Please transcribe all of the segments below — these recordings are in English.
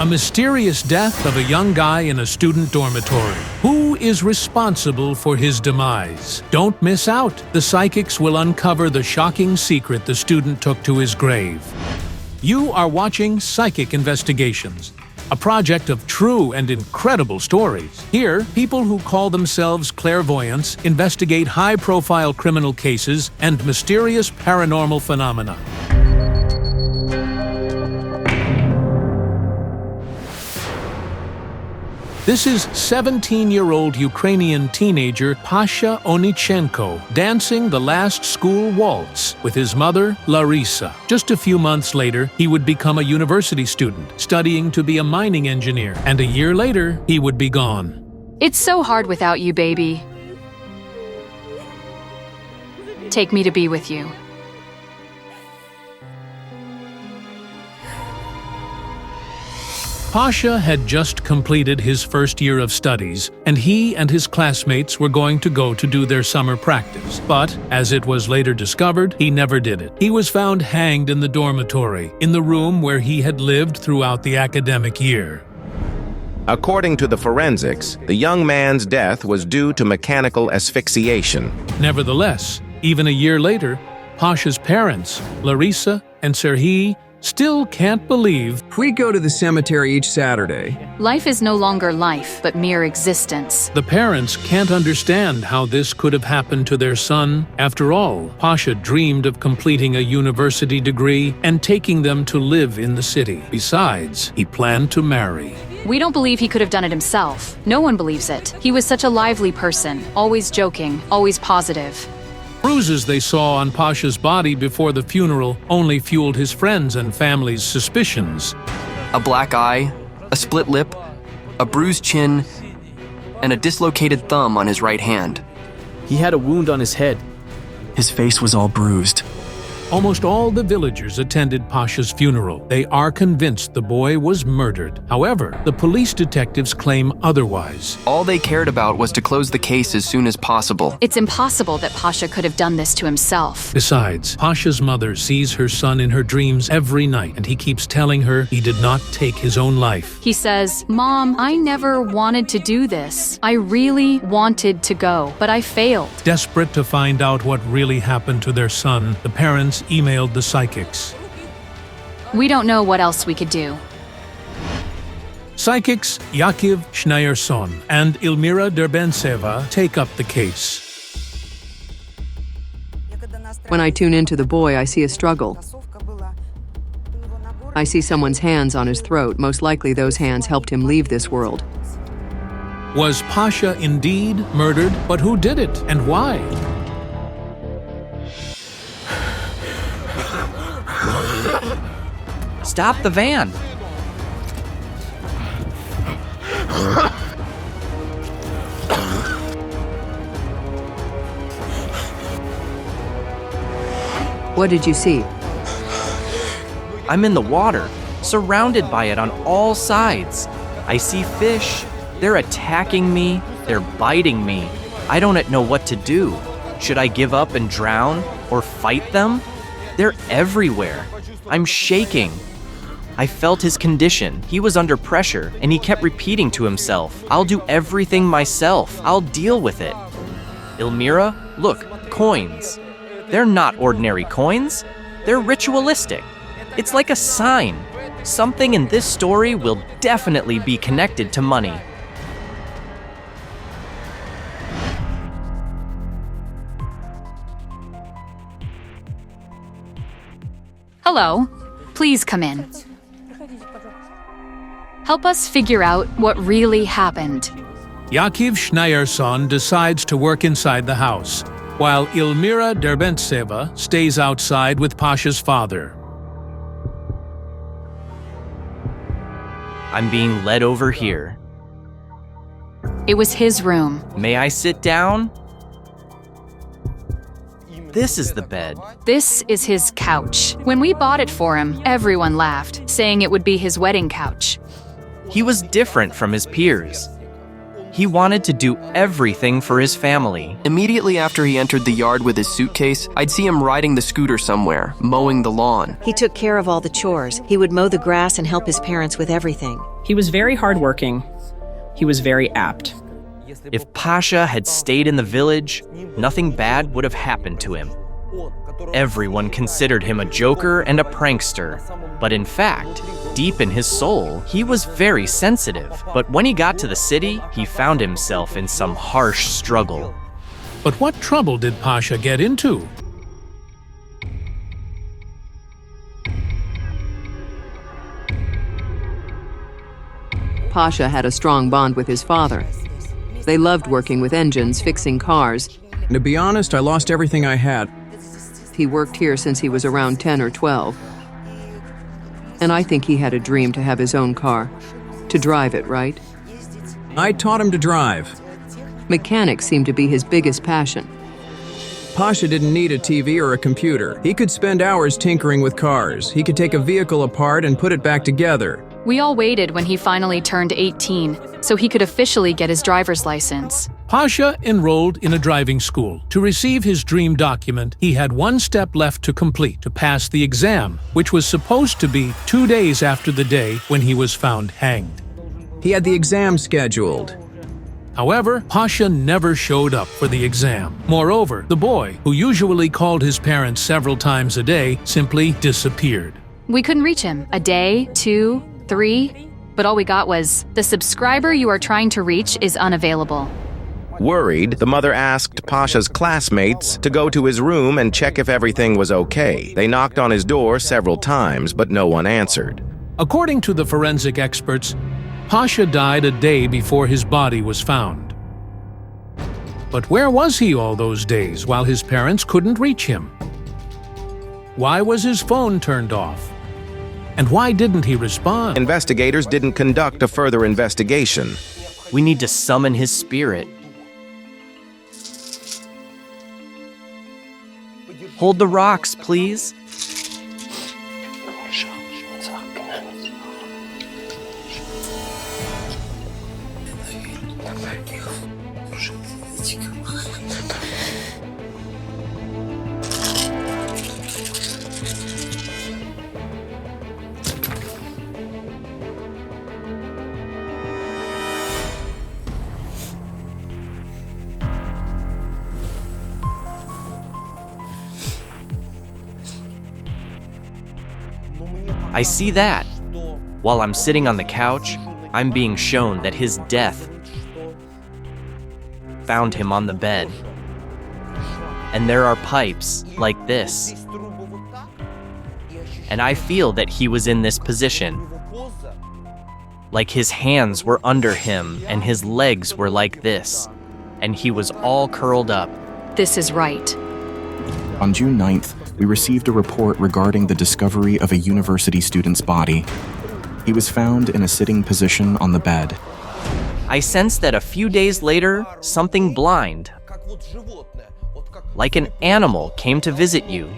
A mysterious death of a young guy in a student dormitory. Who is responsible for his demise? Don't miss out. The psychics will uncover the shocking secret the student took to his grave. You are watching Psychic Investigations, a project of true and incredible stories. Here, people who call themselves clairvoyants investigate high-profile criminal cases and mysterious paranormal phenomena. This is 17-year-old Ukrainian teenager Pasha Onichenko dancing the last school waltz with his mother, Larisa. Just a few months later, he would become a university student, studying to be a mining engineer, and a year later, he would be gone. It's so hard without you, baby. Take me to be with you. Pasha had just completed his first year of studies, and he and his classmates were going to go to do their summer practice. But, as it was later discovered, he never did it. He was found hanged in the dormitory, in the room where he had lived throughout the academic year. According to the forensics, the young man's death was due to mechanical asphyxiation. Nevertheless, even a year later, Pasha's parents, Larisa and Serhii, still can't believe. We go to the cemetery each Saturday. Life is no longer life, but mere existence. The parents can't understand how this could have happened to their son. After all, Pasha dreamed of completing a university degree and taking them to live in the city. Besides, he planned to marry. We don't believe he could have done it himself. No one believes it. He was such a lively person, always joking, always positive. Bruises they saw on Pasha's body before the funeral only fueled his friends' and family's suspicions. A black eye, a split lip, a bruised chin, and a dislocated thumb on his right hand. He had a wound on his head. His face was all bruised. Almost all the villagers attended Pasha's funeral. They are convinced the boy was murdered. However, the police detectives claim otherwise. All they cared about was to close the case as soon as possible. It's impossible that Pasha could have done this to himself. Besides, Pasha's mother sees her son in her dreams every night, and he keeps telling her he did not take his own life. He says, "Mom, I never wanted to do this. I really wanted to go, but I failed." Desperate to find out what really happened to their son, the parents emailed the psychics. We don't know what else we could do. Psychics Yakiv Schneyerson and Ilmira Derbentseva take up the case. When I tune into the boy, I see a struggle. I see someone's hands on his throat. Most likely those hands helped him leave this world. Was Pasha indeed murdered? But who did it and why? Stop the van! What did you see? I'm in the water, surrounded by it on all sides. I see fish. They're attacking me. They're biting me. I don't know what to do. Should I give up and drown or fight them? They're everywhere. I'm shaking. I felt his condition. He was under pressure, and he kept repeating to himself, "I'll do everything myself. I'll deal with it." Ilmira, look, coins. They're not ordinary coins. They're ritualistic. It's like a sign. Something in this story will definitely be connected to money. Hello. Please come in. Help us figure out what really happened. Yakiv Schneyerson decides to work inside the house, while Ilmira Derbentseva stays outside with Pasha's father. I'm being led over here. It was his room. May I sit down? This is the bed. This is his couch. When we bought it for him, everyone laughed, saying it would be his wedding couch. He was different from his peers. He wanted to do everything for his family. Immediately after he entered the yard with his suitcase, I'd see him riding the scooter somewhere, mowing the lawn. He took care of all the chores. He would mow the grass and help his parents with everything. He was very hardworking. He was very apt. If Pasha had stayed in the village, nothing bad would have happened to him. Everyone considered him a joker and a prankster, but in fact, deep in his soul, he was very sensitive. But when he got to the city, he found himself in some harsh struggle. But what trouble did Pasha get into? Pasha had a strong bond with his father. They loved working with engines, fixing cars. To be honest, I lost everything I had. He worked here since he was around 10 or 12. And I think he had a dream to have his own car. To drive it, right? I taught him to drive. Mechanics seemed to be his biggest passion. Pasha didn't need a TV or a computer. He could spend hours tinkering with cars. He could take a vehicle apart and put it back together. We all waited when he finally turned 18, so he could officially get his driver's license. Pasha enrolled in a driving school. To receive his dream document, he had one step left to complete to pass the exam, which was supposed to be 2 days after the day when he was found hanged. He had the exam scheduled. However, Pasha never showed up for the exam. Moreover, the boy, who usually called his parents several times a day, simply disappeared. We couldn't reach him. A day, 2, 3, but all we got was, "The subscriber you are trying to reach is unavailable." Worried, the mother asked Pasha's classmates to go to his room and check if everything was okay. They knocked on his door several times, but no one answered. According to the forensic experts, Pasha died a day before his body was found. But where was he all those days while his parents couldn't reach him? Why was his phone turned off? And why didn't he respond? Investigators didn't conduct a further investigation. We need to summon his spirit. Hold the rocks, please. I see that. While I'm sitting on the couch, I'm being shown that his death found him on the bed. And there are pipes like this. And I feel that he was in this position. Like his hands were under him and his legs were like this. And he was all curled up. This is right. On June 9th, we received a report regarding the discovery of a university student's body. He was found in a sitting position on the bed. I sense that a few days later, something blind, like an animal, came to visit you.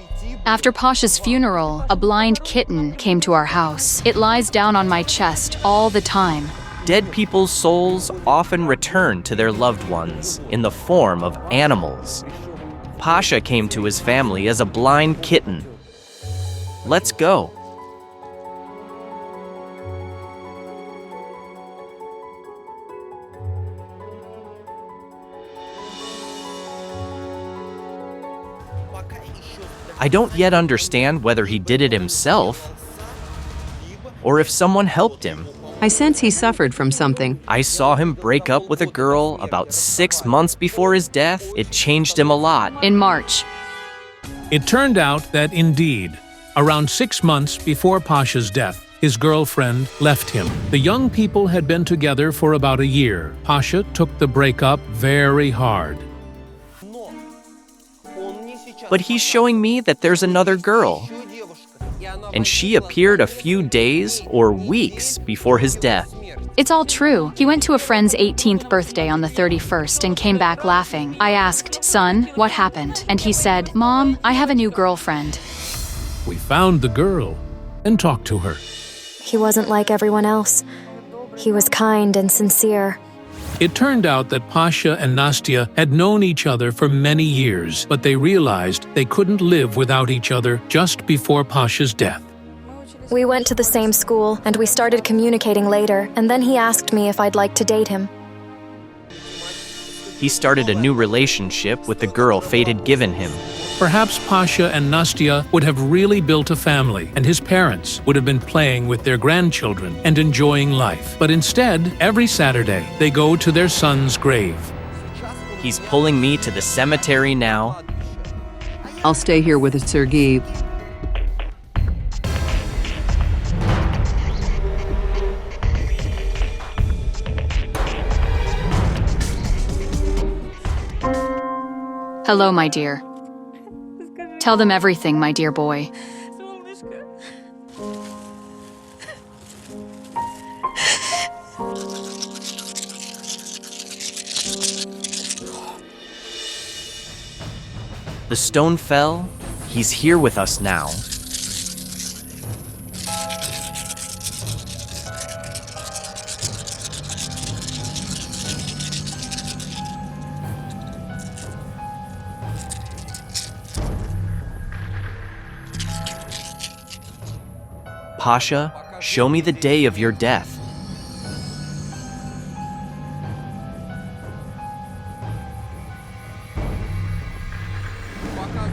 After Pasha's funeral, a blind kitten came to our house. It lies down on my chest all the time. Dead people's souls often return to their loved ones in the form of animals. Pasha came to his family as a blind kitten. Let's go. I don't yet understand whether he did it himself or if someone helped him. I sense he suffered from something. I saw him break up with a girl about 6 months before his death. It changed him a lot. In March. It turned out that indeed, around 6 months before Pasha's death, his girlfriend left him. The young people had been together for about a year. Pasha took the breakup very hard. But he's showing me that there's another girl. And she appeared a few days or weeks before his death. It's all true. He went to a friend's 18th birthday on the 31st and came back laughing. I asked, "Son, what happened?" And he said, "Mom, I have a new girlfriend." We found the girl and talked to her. He wasn't like everyone else. He was kind and sincere. It turned out that Pasha and Nastya had known each other for many years, but they realized they couldn't live without each other just before Pasha's death. We went to the same school, and we started communicating later, and then he asked me if I'd like to date him. He started a new relationship with the girl fate had given him. Perhaps Pasha and Nastya would have really built a family, and his parents would have been playing with their grandchildren and enjoying life. But instead, every Saturday, they go to their son's grave. He's pulling me to the cemetery now. I'll stay here with Sergei. Hello, my dear. Tell them everything, my dear boy. The stone fell. He's here with us now. Pasha, show me the day of your death.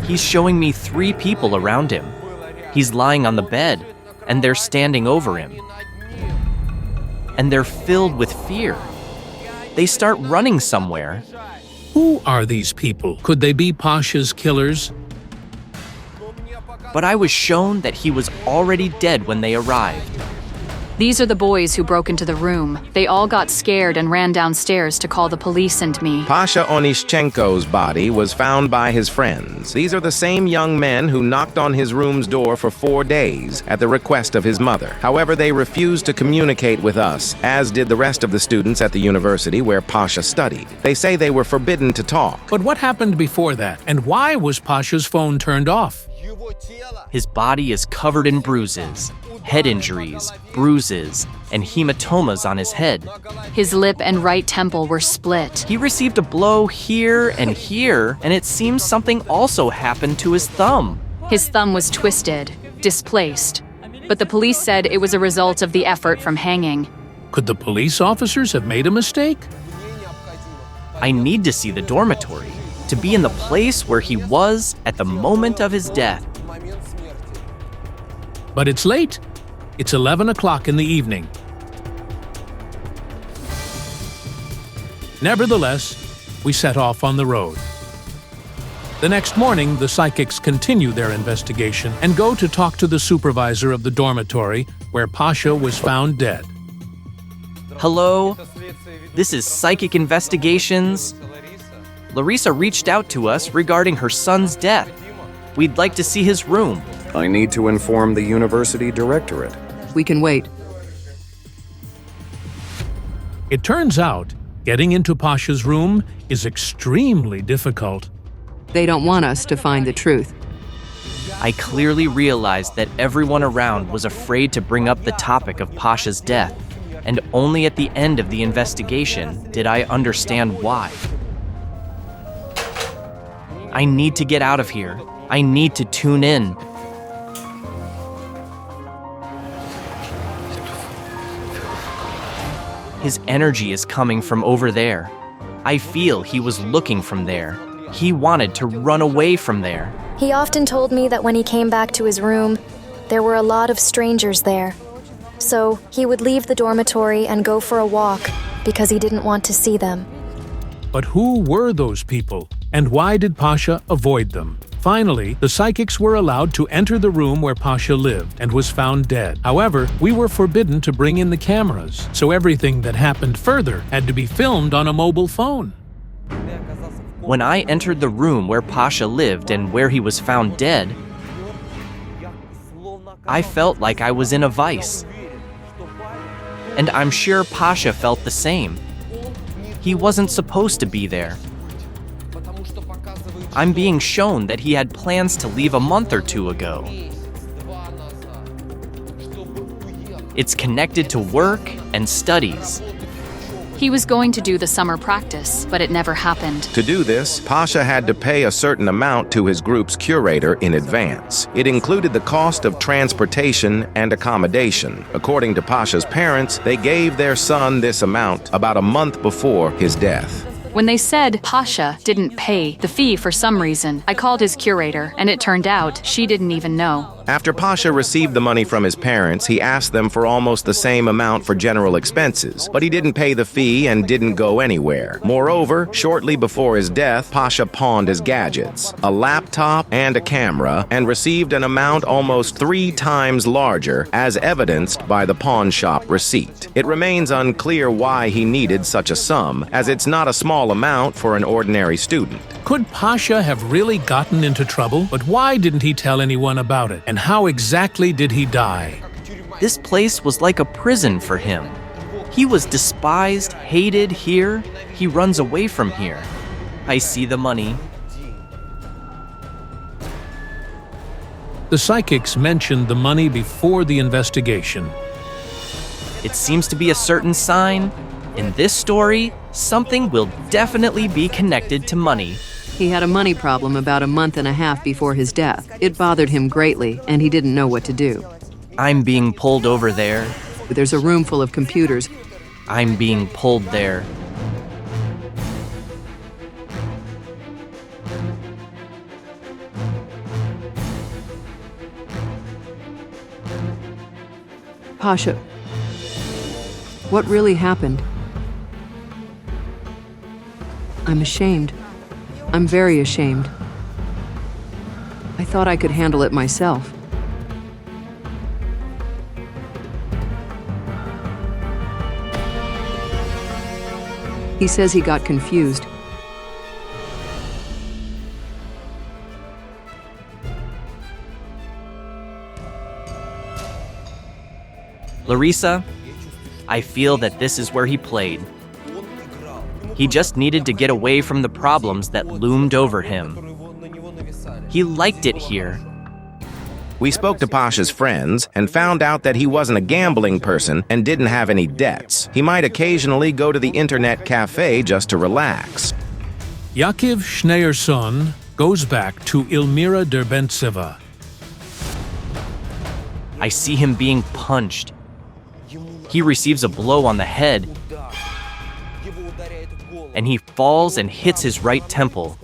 He's showing me 3 people around him. He's lying on the bed, and they're standing over him. And they're filled with fear. They start running somewhere. Who are these people? Could they be Pasha's killers? But I was shown that he was already dead when they arrived. These are the boys who broke into the room. They all got scared and ran downstairs to call the police and me. Pasha Onishchenko's body was found by his friends. These are the same young men who knocked on his room's door for 4 days at the request of his mother. However, they refused to communicate with us, as did the rest of the students at the university where Pasha studied. They say they were forbidden to talk. But what happened before that? And why was Pasha's phone turned off? His body is covered in bruises, head injuries, bruises, and hematomas on his head. His lip and right temple were split. He received a blow here, and it seems something also happened to his thumb. His thumb was twisted, displaced, but the police said it was a result of the effort from hanging. Could the police officers have made a mistake? I need to see the dormitory, to be in the place where he was at the moment of his death. But it's late. It's 11 o'clock in the evening. Nevertheless, we set off on the road. The next morning, the psychics continue their investigation and go to talk to the supervisor of the dormitory where Pasha was found dead. Hello, this is Psychic Investigations. Larissa reached out to us regarding her son's death. We'd like to see his room. I need to inform the university directorate. We can wait. It turns out, getting into Pasha's room is extremely difficult. They don't want us to find the truth. I clearly realized that everyone around was afraid to bring up the topic of Pasha's death, and only at the end of the investigation did I understand why. I need to get out of here. I need to tune in. His energy is coming from over there. I feel he was looking from there. He wanted to run away from there. He often told me that when he came back to his room, there were a lot of strangers there. So he would leave the dormitory and go for a walk because he didn't want to see them. But who were those people, and why did Pasha avoid them? Finally, the psychics were allowed to enter the room where Pasha lived and was found dead. However, we were forbidden to bring in the cameras, so everything that happened further had to be filmed on a mobile phone. When I entered the room where Pasha lived and where he was found dead, I felt like I was in a vice. And I'm sure Pasha felt the same. He wasn't supposed to be there. I'm being shown that he had plans to leave a month or 2 ago. It's connected to work and studies. He was going to do the summer practice, but it never happened. To do this, Pasha had to pay a certain amount to his group's curator in advance. It included the cost of transportation and accommodation. According to Pasha's parents, they gave their son this amount about a month before his death. When they said Pasha didn't pay the fee for some reason, I called his curator, and it turned out she didn't even know. After Pasha received the money from his parents, he asked them for almost the same amount for general expenses, but he didn't pay the fee and didn't go anywhere. Moreover, shortly before his death, Pasha pawned his gadgets, a laptop and a camera, and received an amount almost 3 times larger, as evidenced by the pawn shop receipt. It remains unclear why he needed such a sum, as it's not a small amount for an ordinary student. Could Pasha have really gotten into trouble? But why didn't he tell anyone about it? And how exactly did he die? This place was like a prison for him. He was despised, hated here. He runs away from here. I see the money. The psychics mentioned the money before the investigation. It seems to be a certain sign. In this story, something will definitely be connected to money. He had a money problem about a month and a half before his death. It bothered him greatly, and he didn't know what to do. I'm being pulled over there. There's a room full of computers. I'm being pulled there. Pasha, what really happened? I'm ashamed. I'm very ashamed. I thought I could handle it myself. He says he got confused. Larissa, I feel that this is where he played. He just needed to get away from the problems that loomed over him. He liked it here. We spoke to Pasha's friends and found out that he wasn't a gambling person and didn't have any debts. He might occasionally go to the internet cafe just to relax. Yakiv Schneerson goes back to Elmira Derbentseva. I see him being punched. He receives a blow on the head, and he falls and hits his right temple.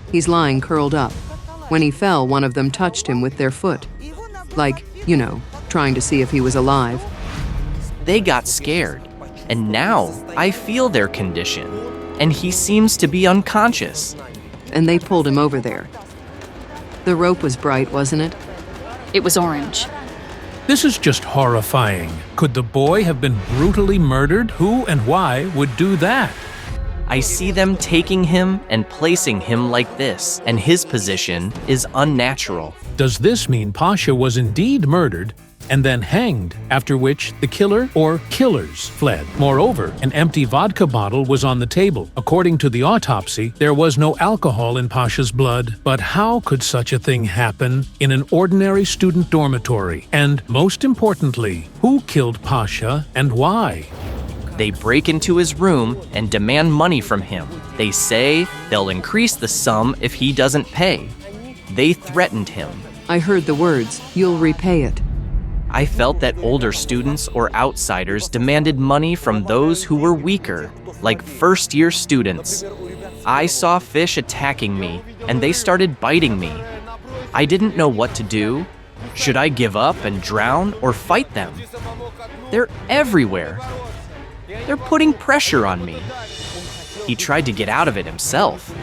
He's lying curled up. When he fell, one of them touched him with their foot. Like, you know, trying to see if he was alive. They got scared, and now I feel their condition, and he seems to be unconscious. And they pulled him over there. The rope was bright, wasn't it? It was orange. This is just horrifying. Could the boy have been brutally murdered? Who and why would do that? I see them taking him and placing him like this, and his position is unnatural. Does this mean Pasha was indeed murdered and then hanged, after which the killer or killers fled? Moreover, an empty vodka bottle was on the table. According to the autopsy, there was no alcohol in Pasha's blood. But how could such a thing happen in an ordinary student dormitory? And most importantly, who killed Pasha and why? They break into his room and demand money from him. They say they'll increase the sum if he doesn't pay. They threatened him. I heard the words, "You'll repay it." I felt that older students or outsiders demanded money from those who were weaker, like first-year students. I saw fish attacking me, and they started biting me. I didn't know what to do. Should I give up and drown or fight them? They're everywhere. They're putting pressure on me. He tried to get out of it himself,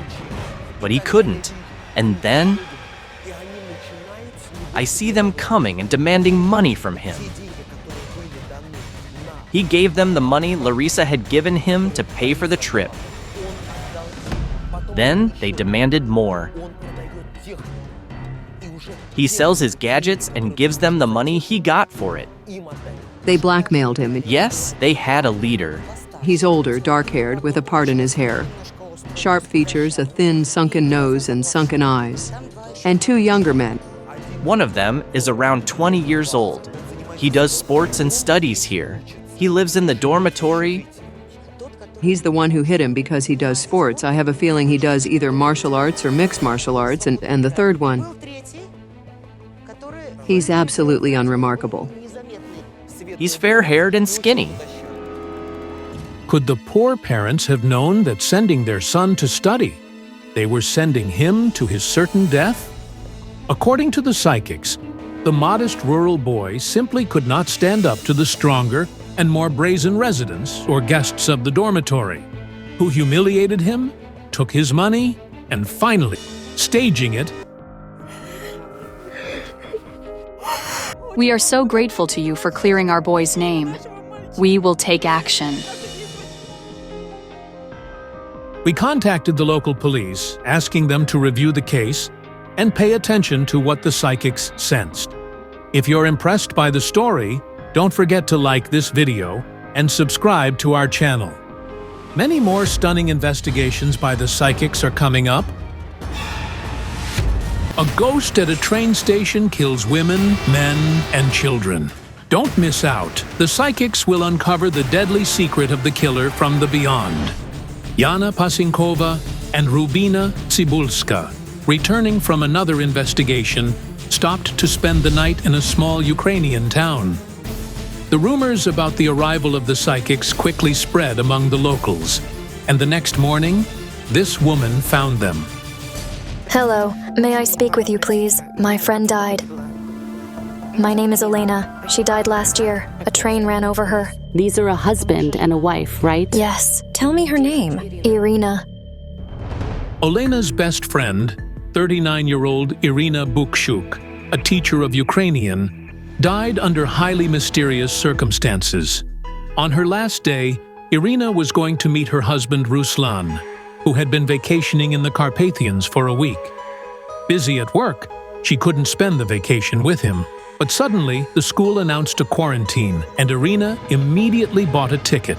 but he couldn't. And then I see them coming and demanding money from him. He gave them the money Larissa had given him to pay for the trip. Then they demanded more. He sells his gadgets and gives them the money he got for it. They blackmailed him. Yes, they had a leader. He's older, dark-haired, with a part in his hair. Sharp features, a thin, sunken nose, and sunken eyes. And 2 younger men. One of them is around 20 years old. He does sports and studies here. He lives in the dormitory. He's the one who hit him because he does sports. I have a feeling he does either martial arts or mixed martial arts, and the third one, he's absolutely unremarkable. He's fair-haired and skinny. Could the poor parents have known that sending their son to study, they were sending him to his certain death? According to the psychics, the modest rural boy simply could not stand up to the stronger and more brazen residents or guests of the dormitory, who humiliated him, took his money, and finally, staging it. We are so grateful to you for clearing our boy's name. We will take action. We contacted the local police, asking them to review the case and pay attention to what the psychics sensed. If you're impressed by the story, don't forget to like this video and subscribe to our channel. Many more stunning investigations by the psychics are coming up. A ghost at a train station kills women, men, and children. Don't miss out. The psychics will uncover the deadly secret of the killer from the beyond. Yana Pasinkova and Rubina Cybulska, returning from another investigation, stopped to spend the night in a small Ukrainian town. The rumors about the arrival of the psychics quickly spread among the locals, and the next morning, this woman found them. Hello, may I speak with you, please? My friend died. My name is Elena. She died last year. A train ran over her. These are a husband and a wife, right? Yes. Tell me her name. Irina. Olena's best friend, 39-year-old Irina Bukshuk, a teacher of Ukrainian, died under highly mysterious circumstances. On her last day, Irina was going to meet her husband Ruslan, who had been vacationing in the Carpathians for a week. Busy at work, she couldn't spend the vacation with him. But suddenly, the school announced a quarantine, and Irina immediately bought a ticket.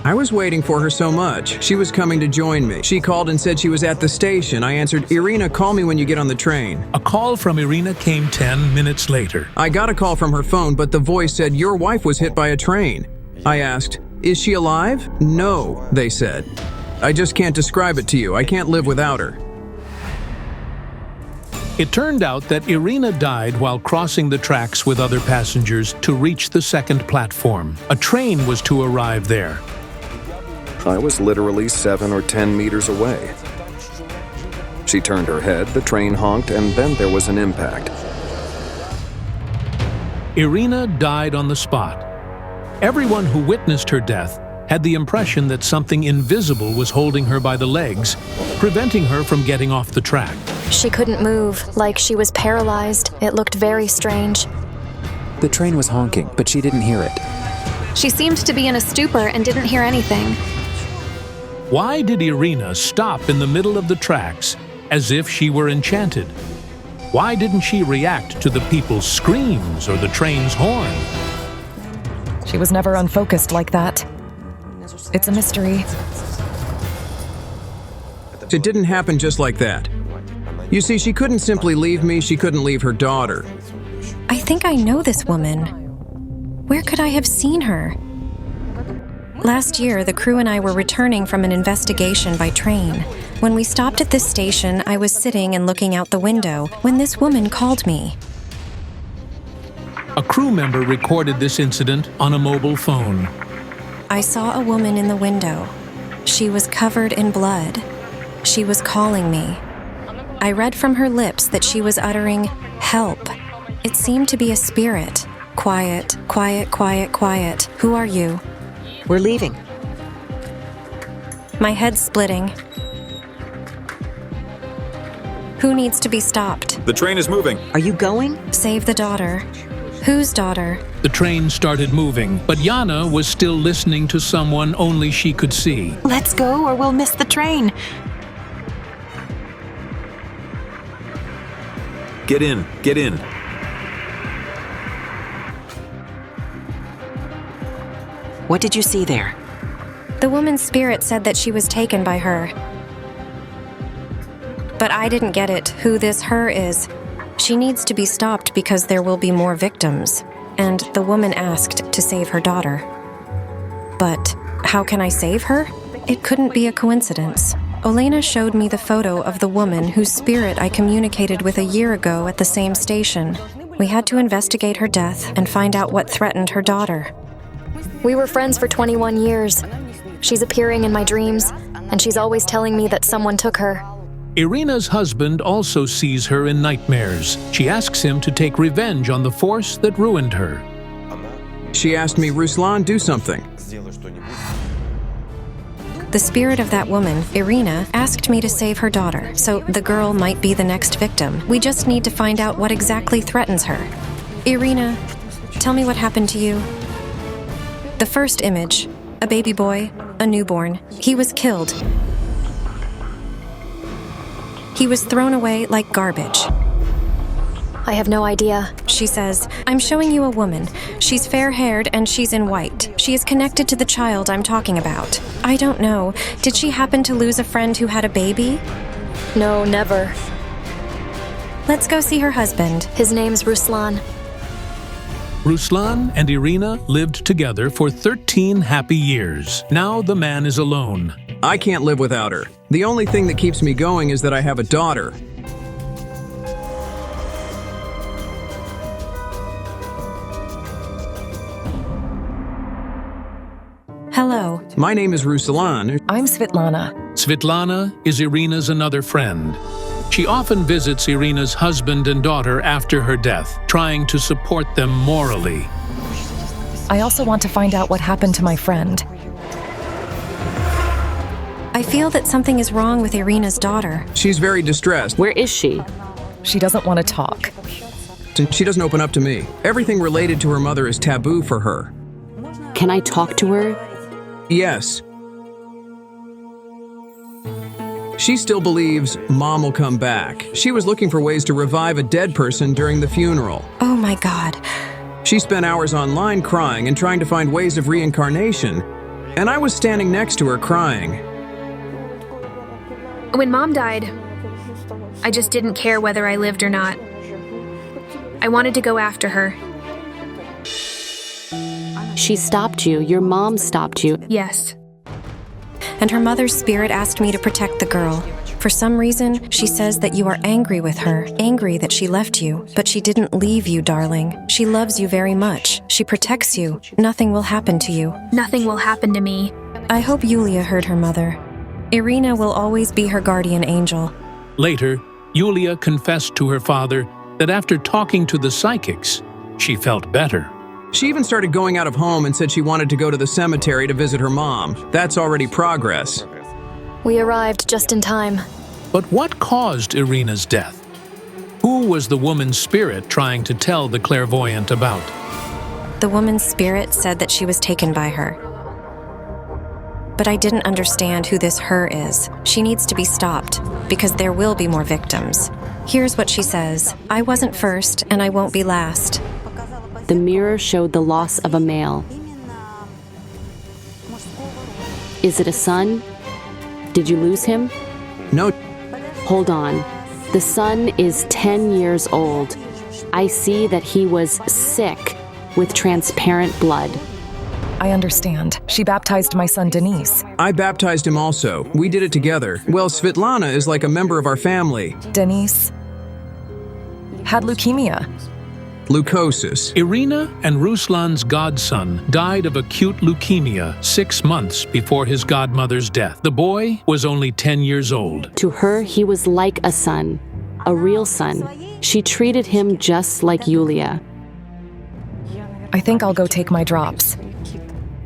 I was waiting for her so much. She was coming to join me. She called and said she was at the station. I answered, "Irina, call me when you get on the train." A call from Irina came 10 minutes later. I got a call from her phone, but the voice said, "Your wife was hit by a train." I asked, "Is she alive?" "No," they said. "I just can't describe it to you. I can't live without her." It turned out that Irina died while crossing the tracks with other passengers to reach the second platform. A train was to arrive there. I was literally 7 or 10 meters away. She turned her head, the train honked, and then there was an impact. Irina died on the spot. Everyone who witnessed her death had the impression that something invisible was holding her by the legs, preventing her from getting off the track. She couldn't move, like she was paralyzed. It looked very strange. The train was honking, but she didn't hear it. She seemed to be in a stupor and didn't hear anything. Why did Irina stop in the middle of the tracks as if she were enchanted? Why didn't she react to the people's screams or the train's horn? She was never unfocused like that. It's a mystery. It didn't happen just like that. You see, she couldn't simply leave me, she couldn't leave her daughter. I think I know this woman. Where could I have seen her? Last year, the crew and I were returning from an investigation by train. When we stopped at this station, I was sitting and looking out the window when this woman called me. A crew member recorded this incident on a mobile phone. I saw a woman in the window. She was covered in blood. She was calling me. I read from her lips that she was uttering, "Help." It seemed to be a spirit. Quiet, quiet, quiet, quiet. Who are you? We're leaving. My head's splitting. Who needs to be stopped? The train is moving. Are you going? Save the daughter. Whose daughter? The train started moving, but Yana was still listening to someone only she could see. Let's go or we'll miss the train. Get in, get in. What did you see there? The woman's spirit said that she was taken by her. But I didn't get it, who this her is. She needs to be stopped because there will be more victims. And the woman asked to save her daughter. But How can I save her? It couldn't be a coincidence. Olena showed me the photo of the woman whose spirit I communicated with a year ago at the same station. We had to investigate her death and find out what threatened her daughter. We were friends for 21 years. She's appearing in my dreams, and she's always telling me that someone took her. Irina's husband also sees her in nightmares. She asks him to take revenge on the force that ruined her. She asked me, Ruslan, do something. The spirit of that woman, Irina, asked me to save her daughter, so the girl might be the next victim. We just need to find out what exactly threatens her. Irina, tell me what happened to you. The first image, a baby boy, a newborn. He was killed. He was thrown away like garbage. I have no idea. She says, I'm showing you a woman. She's fair-haired and she's in white. She is connected to the child I'm talking about. I don't know. Did she happen to lose a friend who had a baby? No, never. Let's go see her husband. His name's Ruslan. Ruslan and Irina lived together for 13 happy years. Now the man is alone. I can't live without her. The only thing that keeps me going is that I have a daughter. Hello. My name is Ruslan. I'm Svetlana. Svetlana is Irina's another friend. She often visits Irina's husband and daughter after her death, trying to support them morally. I also want to find out what happened to my friend. I feel that something is wrong with Irina's daughter. She's very distressed. Where is she? She doesn't want to talk. She doesn't open up to me. Everything related to her mother is taboo for her. Can I talk to her? Yes. She still believes Mom will come back. She was looking for ways to revive a dead person during the funeral. Oh my God. She spent hours online crying and trying to find ways of reincarnation. And I was standing next to her crying. When Mom died, I just didn't care whether I lived or not. I wanted to go after her. She stopped you. Your mom stopped you. Yes. And her mother's spirit asked me to protect the girl. For some reason, she says that you are angry with her, angry that she left you. But she didn't leave you, darling. She loves you very much. She protects you. Nothing will happen to you. Nothing will happen to me. I hope Yulia heard her mother. Irina will always be her guardian angel. Later, Yulia confessed to her father that after talking to the psychics, she felt better. She even started going out of home and said she wanted to go to the cemetery to visit her mom. That's already progress. We arrived just in time. But what caused Irina's death? Who was the woman's spirit trying to tell the clairvoyant about? The woman's spirit said that she was taken by her. But I didn't understand who this her is. She needs to be stopped, because there will be more victims. Here's what she says. I wasn't first, and I won't be last. The mirror showed the loss of a male. Is it a son? Did you lose him? No. Hold on. The son is 10 years old. I see that he was sick with transparent blood. I understand. She baptized my son Denise. I baptized him also. We did it together. Well, Svetlana is like a member of our family. Denise had leukemia. Leukosis. Irina and Ruslan's godson died of acute leukemia 6 months before his godmother's death. The boy was only 10 years old. To her, he was like a son, a real son. She treated him just like Yulia. I think I'll go take my drops.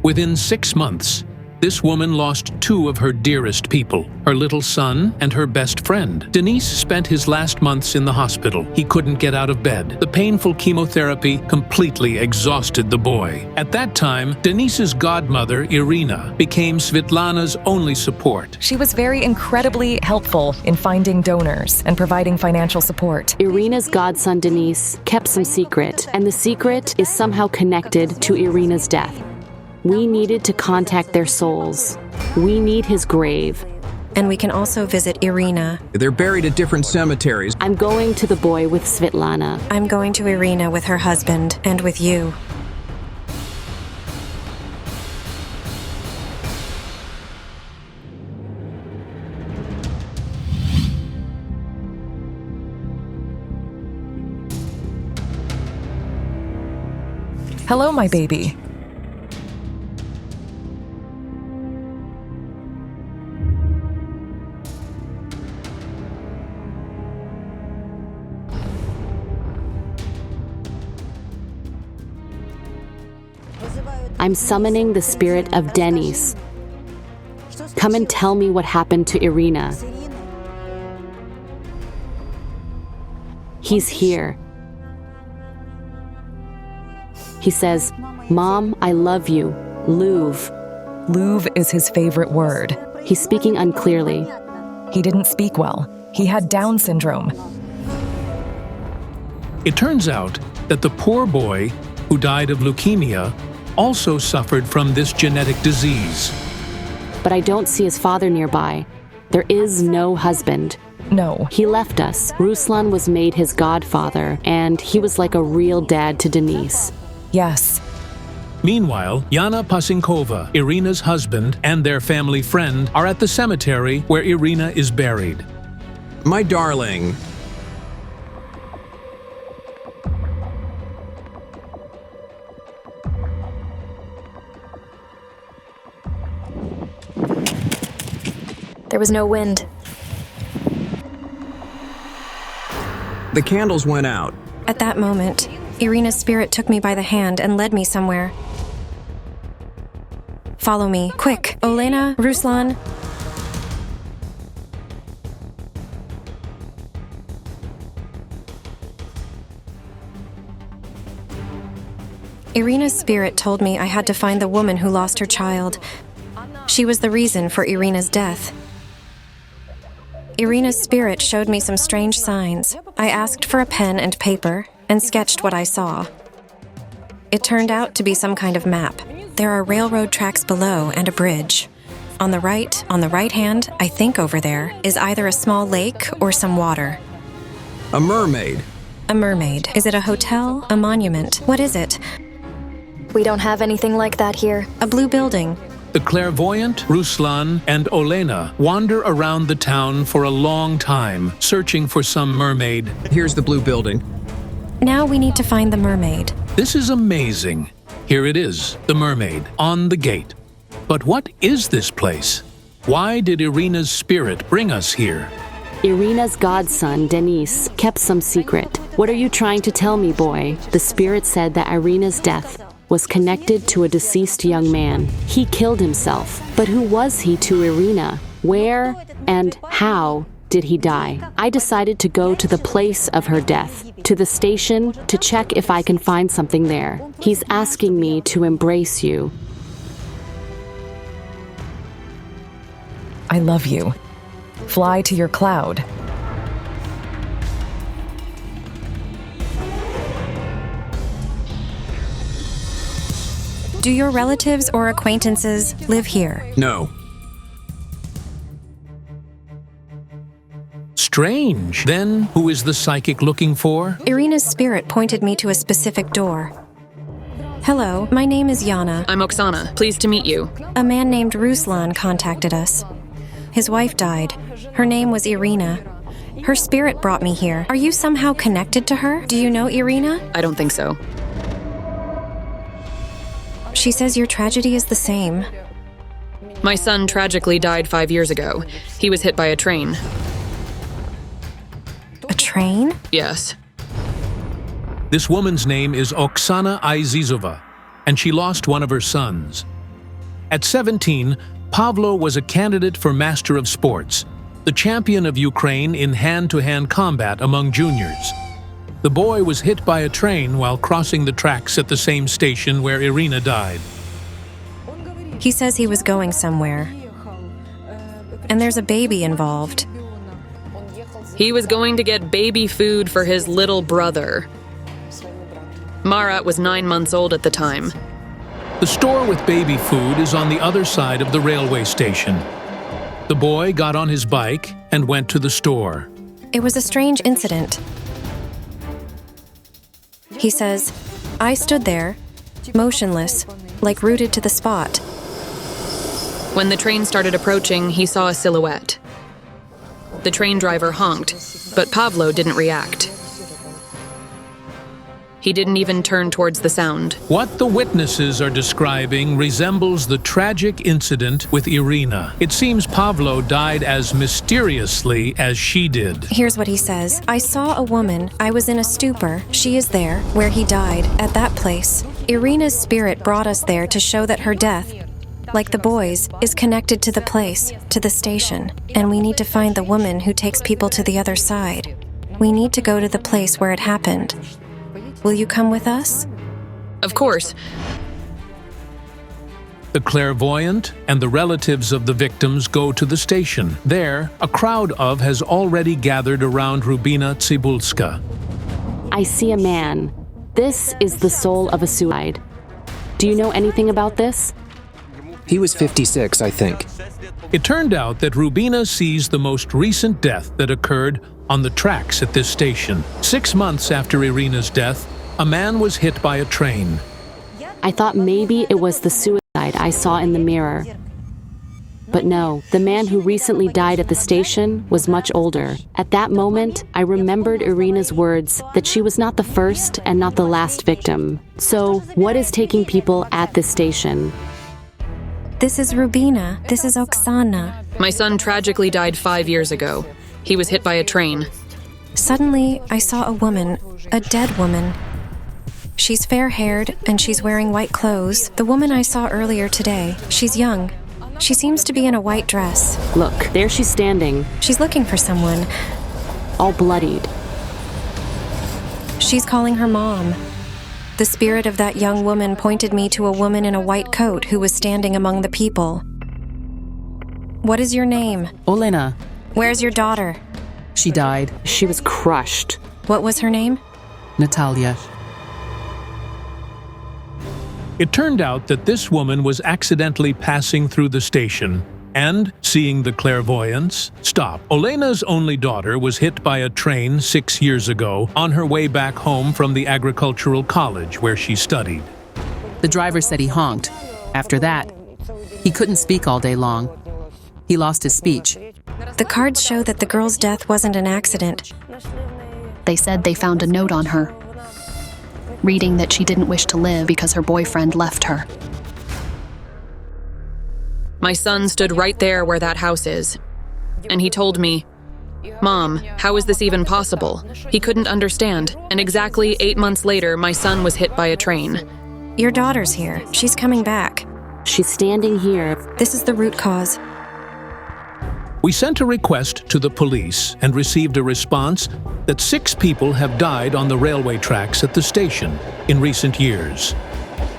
Within 6 months, this woman lost 2 of her dearest people, her little son and her best friend. Denise spent his last months in the hospital. He couldn't get out of bed. The painful chemotherapy completely exhausted the boy. At that time, Denise's godmother, Irina, became Svetlana's only support. She was very incredibly helpful in finding donors and providing financial support. Irina's godson, Denise, kept some secret, and the secret is somehow connected to Irina's death. We needed to contact their souls. We need his grave. And we can also visit Irina. They're buried at different cemeteries. I'm going to the boy with Svetlana. I'm going to Irina with her husband and with you. Hello, my baby. I'm summoning the spirit of Denis. Come and tell me what happened to Irina. He's here. He says, Mom, I love you. Louvre. Louvre is his favorite word. He's speaking unclearly. He didn't speak well. He had Down syndrome. It turns out that the poor boy who died of leukemia also suffered from this genetic disease. But I don't see his father nearby. There is no husband. No. He left us. Ruslan was made his godfather, and he was like a real dad to Denise. Yes. Meanwhile, Yana Pasinkova, Irina's husband, and their family friend are at the cemetery where Irina is buried. My darling. There was no wind. The candles went out. At that moment, Irina's spirit took me by the hand and led me somewhere. Follow me, quick. Olena, Ruslan. Irina's spirit told me I had to find the woman who lost her child. She was the reason for Irina's death. Irina's spirit showed me some strange signs. I asked for a pen and paper and sketched what I saw. It turned out to be some kind of map. There are railroad tracks below and a bridge. On the right hand, I think over there, is either a small lake or some water. A mermaid. A mermaid. Is it a hotel? A monument? What is it? We don't have anything like that here. A blue building. The clairvoyant, Ruslan, and Olena wander around the town for a long time, searching for some mermaid. Here's the blue building. Now we need to find the mermaid. This is amazing. Here it is, the mermaid, on the gate. But what is this place? Why did Irina's spirit bring us here? Irina's godson, Denis, kept some secret. What are you trying to tell me, boy? The spirit said that Irina's death was connected to a deceased young man. He killed himself. But who was he to Irina? Where and how did he die? I decided to go to the place of her death, to the station, to check if I can find something there. He's asking me to embrace you. I love you. Fly to your cloud. Do your relatives or acquaintances live here? No. Strange. Then, who is the psychic looking for? Irina's spirit pointed me to a specific door. Hello, my name is Yana. I'm Oksana. Pleased to meet you. A man named Ruslan contacted us. His wife died. Her name was Irina. Her spirit brought me here. Are you somehow connected to her? Do you know Irina? I don't think so. She says your tragedy is the same. My son tragically died 5 years ago. He was hit by a train. A train? Yes. This woman's name is Oksana Izizova, and she lost one of her sons. At 17, Pavlo was a candidate for Master of Sports, the champion of Ukraine in hand-to-hand combat among juniors. The boy was hit by a train while crossing the tracks at the same station where Irina died. He says he was going somewhere. And there's a baby involved. He was going to get baby food for his little brother. Marat was 9 months old at the time. The store with baby food is on the other side of the railway station. The boy got on his bike and went to the store. It was a strange incident. He says, I stood there, motionless, like rooted to the spot. When the train started approaching, he saw a silhouette. The train driver honked, but Pavlo didn't react. He didn't even turn towards the sound. What the witnesses are describing resembles the tragic incident with Irina. It seems Pavlo died as mysteriously as she did. Here's what he says. I saw a woman. I was in a stupor. She is there, where he died, at that place. Irina's spirit brought us there to show that her death, like the boys, is connected to the place, to the station. And we need to find the woman who takes people to the other side. We need to go to the place where it happened. Will you come with us? Of course. The clairvoyant and the relatives of the victims go to the station. There, a crowd has already gathered around Rubina Tsibulska. I see a man. This is the soul of a suicide. Do you know anything about this? He was 56, I think. It turned out that Rubina sees the most recent death that occurred on the tracks at this station. 6 months after Irina's death, a man was hit by a train. I thought maybe it was the suicide I saw in the mirror. But no, the man who recently died at the station was much older. At that moment, I remembered Irina's words that she was not the first and not the last victim. So, what is taking people at this station? This is Rubina. This is Oksana. My son tragically died 5 years ago. He was hit by a train. Suddenly, I saw a woman, a dead woman. She's fair-haired, and she's wearing white clothes. The woman I saw earlier today, she's young. She seems to be in a white dress. Look, there she's standing. She's looking for someone. All bloodied. She's calling her mom. The spirit of that young woman pointed me to a woman in a white coat who was standing among the people. What is your name? Olena. Where's your daughter? She died. She was crushed. What was her name? Natalia. It turned out that this woman was accidentally passing through the station and, seeing the clairvoyants, stopped. Olena's only daughter was hit by a train 6 years ago on her way back home from the agricultural college where she studied. The driver said he honked. After that, he couldn't speak all day long. He lost his speech. The cards show that the girl's death wasn't an accident. They said they found a note on her, reading that she didn't wish to live because her boyfriend left her. My son stood right there where that house is, and he told me, "Mom, how is this even possible?" He couldn't understand, and exactly 8 months later, my son was hit by a train. Your daughter's here. She's coming back. She's standing here. This is the root cause. We sent a request to the police and received a response that 6 people have died on the railway tracks at the station in recent years.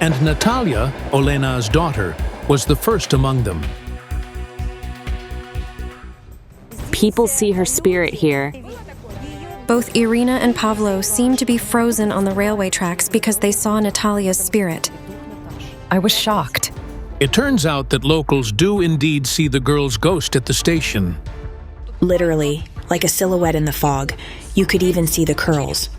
And Natalia, Olena's daughter, was the first among them. People see her spirit here. Both Irina and Pavlo seem to be frozen on the railway tracks because they saw Natalia's spirit. I was shocked. It turns out that locals do indeed see the girl's ghost at the station. Literally, like a silhouette in the fog. You could even see the curls.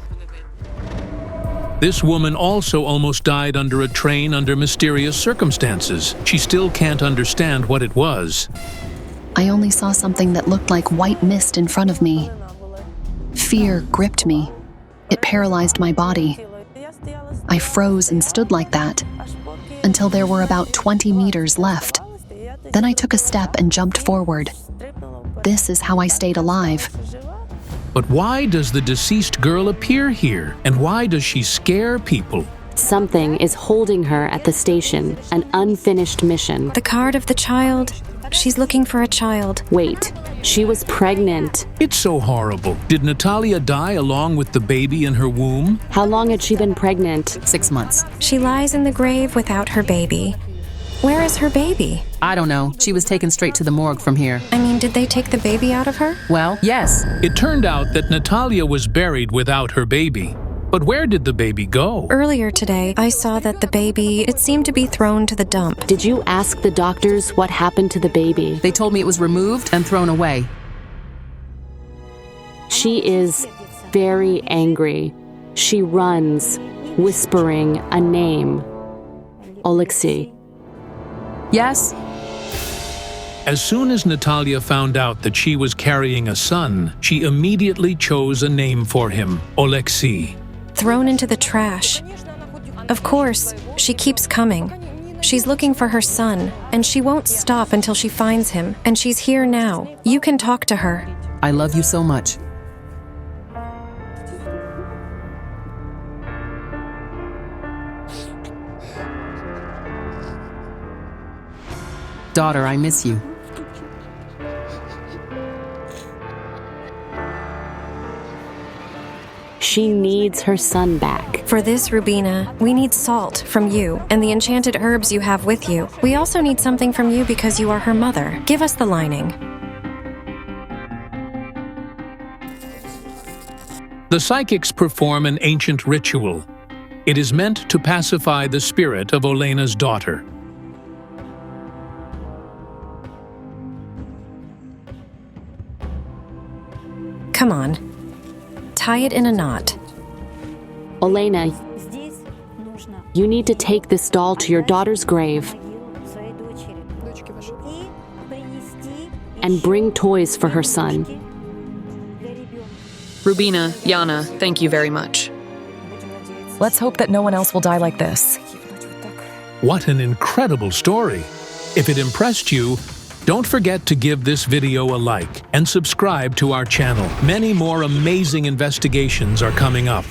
This woman also almost died under a train under mysterious circumstances. She still can't understand what it was. I only saw something that looked like white mist in front of me. Fear gripped me. It paralyzed my body. I froze and stood like that until there were about 20 meters left. Then I took a step and jumped forward. This is how I stayed alive. But why does the deceased girl appear here? And why does she scare people? Something is holding her at the station, an unfinished mission. The card of the child. She's looking for a child. Wait, she was pregnant. It's so horrible. Did Natalia die along with the baby in her womb? How long had she been pregnant? 6 months. She lies in the grave without her baby. Where is her baby? I don't know. She was taken straight to the morgue from here. I mean, did they take the baby out of her? Well, yes. It turned out that Natalia was buried without her baby. But where did the baby go? Earlier today, I saw that the baby, it seemed to be thrown to the dump. Did you ask the doctors what happened to the baby? They told me it was removed and thrown away. She is very angry. She runs, whispering a name. Oleksiy. Yes? As soon as Natalia found out that she was carrying a son, she immediately chose a name for him, Oleksiy. thrown into the trash. Of course, she keeps coming. She's looking for her son, and she won't stop until she finds him, and she's here now. You can talk to her. I love you so much. Daughter, I miss you. She needs her son back. For this, Rubina, we need salt from you and the enchanted herbs you have with you. We also need something from you because you are her mother. Give us the lining. The psychics perform an ancient ritual. It is meant to pacify the spirit of Olena's daughter. Come on. Tie it in a knot. Olena, you need to take this doll to your daughter's grave and bring toys for her son. Rubina, Yana, thank you very much. Let's hope that no one else will die like this. What an incredible story! If it impressed you, don't forget to give this video a like and subscribe to our channel. Many more amazing investigations are coming up.